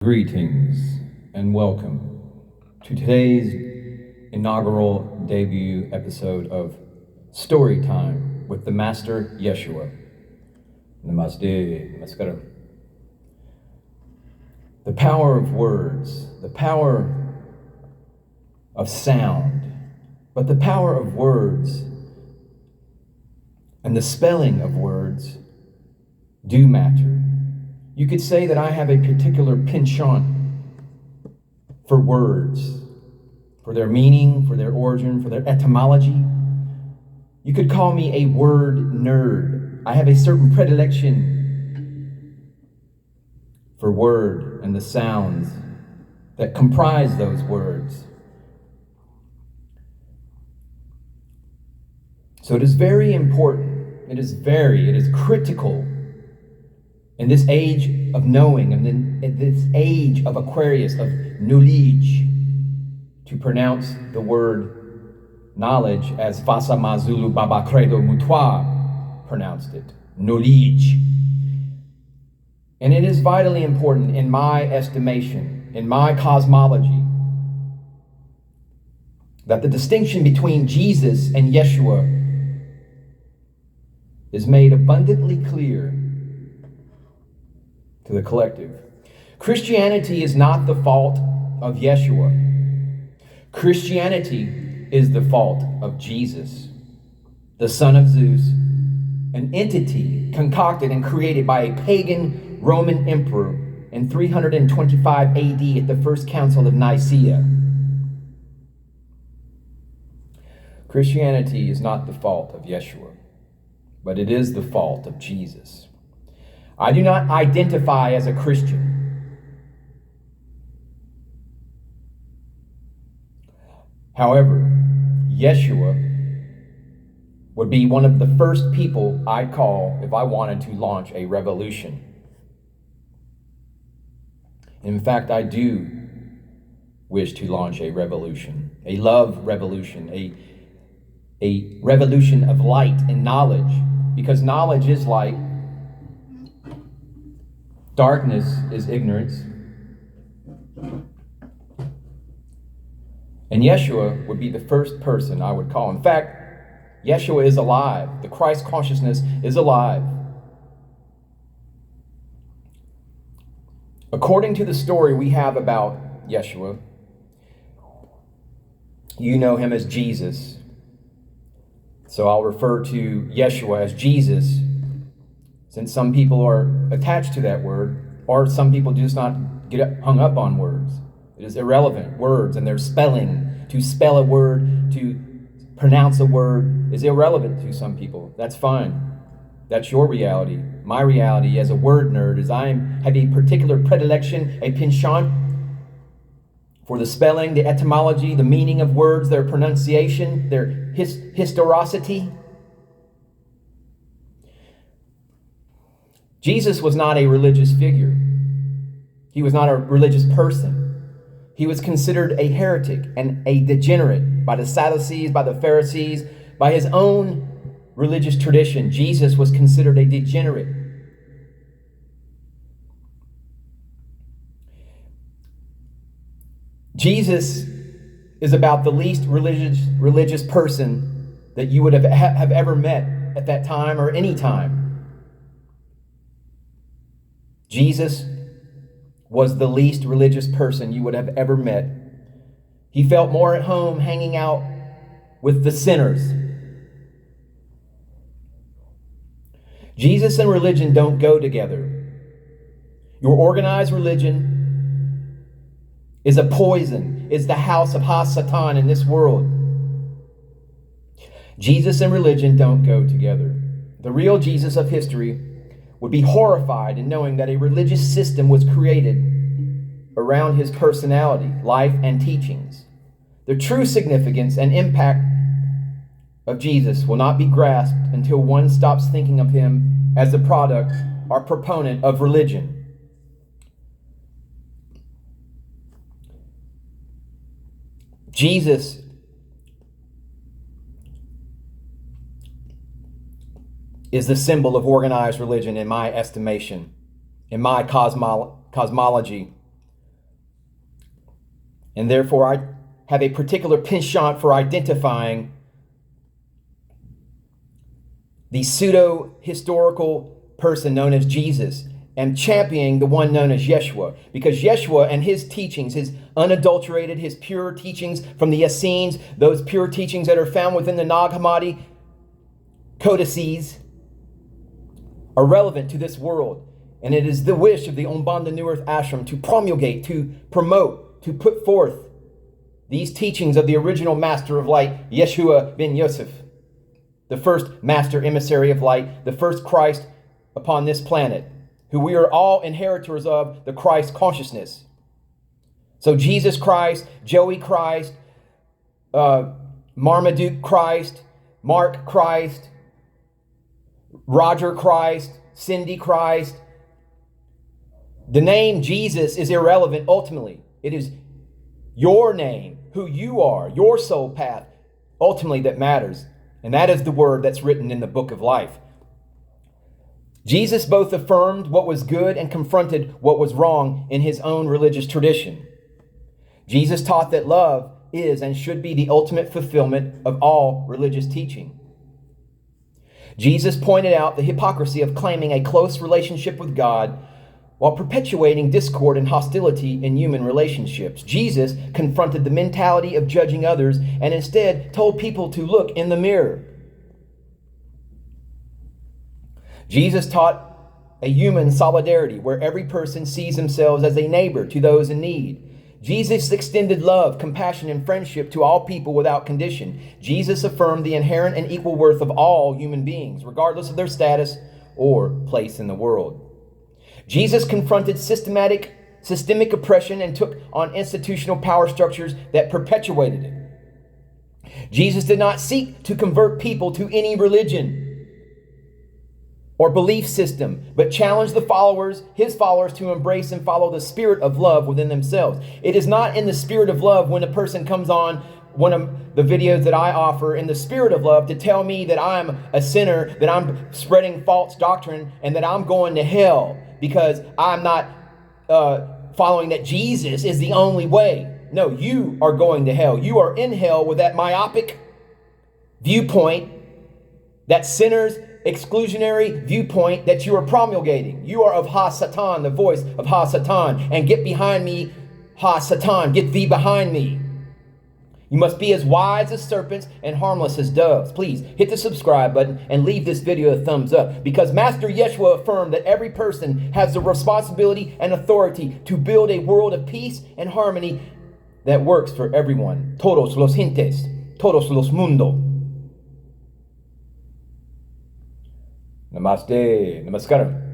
Greetings and welcome to today's inaugural debut episode of Story Time with the Master YESHUA. Namaste, Namaskaram. The power of words, the power of sound, but the power of words and the spelling of words do matter. You could say that I have a particular penchant for words, for their meaning, for their origin, for their etymology. You could call me a word nerd. I have a certain predilection for word and the sounds that comprise those words. So it is very important, it is critical in this age of knowing, and in this age of Aquarius, of knowledge, to pronounce the word knowledge as Vasa Mazulu Baba Credo Mutwa pronounced it, knowledge. And it is vitally important in my estimation, in my cosmology, that the distinction between Jesus and YESHUA is made abundantly clear to the collective. Christianity is not the fault of YESHUA. Christianity is the fault of Jesus, the son of Zeus, an entity concocted and created by a pagan Roman emperor in 325 AD at the First Council of Nicaea. Christianity is not the fault of YESHUA, but it is the fault of Jesus. I do not identify as a Christian. However, YESHUA would be one of the first people I'd call if I wanted to launch a revolution. In fact, I do wish to launch a revolution, a love revolution, a revolution of light and knowledge, because knowledge is light. Darkness is ignorance. And YESHUA would be the first person I would call. In fact, YESHUA is alive. The Christ consciousness is alive. According to the story we have about YESHUA, you know him as Jesus. So I'll refer to YESHUA as Jesus, since some people are attached to that word, or some people just not get hung up on words. It is irrelevant. Words and their spelling, to spell a word, to pronounce a word, is irrelevant to some people. That's fine. That's your reality. My reality as a word nerd is I have a particular predilection, a penchant for the spelling, the etymology, the meaning of words, their pronunciation, their historicity. Jesus was not a religious figure. He was not a religious person. He was considered a heretic and a degenerate by the Sadducees, by the Pharisees, by his own religious tradition. Jesus was considered a degenerate. Jesus is about the least religious person that you would have ever met at that time or any time. Jesus was the least religious person you would have ever met. He felt more at home hanging out with the sinners. Jesus and religion don't go together. Your organized religion is a poison, is the house of Ha-Satan in this world. Jesus and religion don't go together. The real Jesus of history would be horrified in knowing that a religious system was created around his personality, life, and teachings. The true significance and impact of Jesus will not be grasped until one stops thinking of him as the product or proponent of religion. Jesus is the symbol of organized religion in my estimation, in my cosmology. And therefore, I have a particular penchant for identifying the pseudo-historical person known as Jesus and championing the one known as YESHUA. Because YESHUA and his teachings, his unadulterated, his pure teachings from the Essenes, those pure teachings that are found within the Nag Hammadi codices, are relevant to this world. And it is the wish of the Umbanda New Earth Ashram to promulgate, to promote, to put forth these teachings of the original Master of Light, Yeshua ben Yosef, the first Master Emissary of Light, the first Christ upon this planet, who we are all inheritors of the Christ consciousness. So Jesus Christ, Joey Christ, Marmaduke Christ, Mark Christ, Roger Christ, Cindy Christ. The name Jesus is irrelevant ultimately. It is your name, who you are, your soul path, ultimately that matters. And that is the word that's written in the book of life. Jesus both affirmed what was good and confronted what was wrong in his own religious tradition. Jesus taught that love is and should be the ultimate fulfillment of all religious teaching. Jesus pointed out the hypocrisy of claiming a close relationship with God while perpetuating discord and hostility in human relationships. Jesus confronted the mentality of judging others and instead told people to look in the mirror. Jesus taught a human solidarity where every person sees themselves as a neighbor to those in need. Jesus extended love, compassion, and friendship to all people without condition. Jesus affirmed the inherent and equal worth of all human beings, regardless of their status or place in the world. Jesus confronted systemic oppression and took on institutional power structures that perpetuated it. Jesus did not seek to convert people to any religion or belief system, but challenged his followers to embrace and follow the spirit of love within themselves. It is not in the spirit of love when a person comes on one of the videos that I offer in the spirit of love to tell me that I'm a sinner, that I'm spreading false doctrine, and that I'm going to hell because I'm not following that Jesus is the only way. No, you are going to hell. You are in hell with that myopic viewpoint, that sinner's exclusionary viewpoint that you are promulgating. You are of Ha-Satan, the voice of Ha-Satan. And get behind me, Ha-Satan, get thee behind me. You must be as wise as serpents and harmless as doves. Please hit the subscribe button and leave this video a thumbs up, because Master Yeshua affirmed that every person has the responsibility and authority to build a world of peace and harmony that works for everyone. Todos los gentes, todos los mundo. Namaste, namaskaram.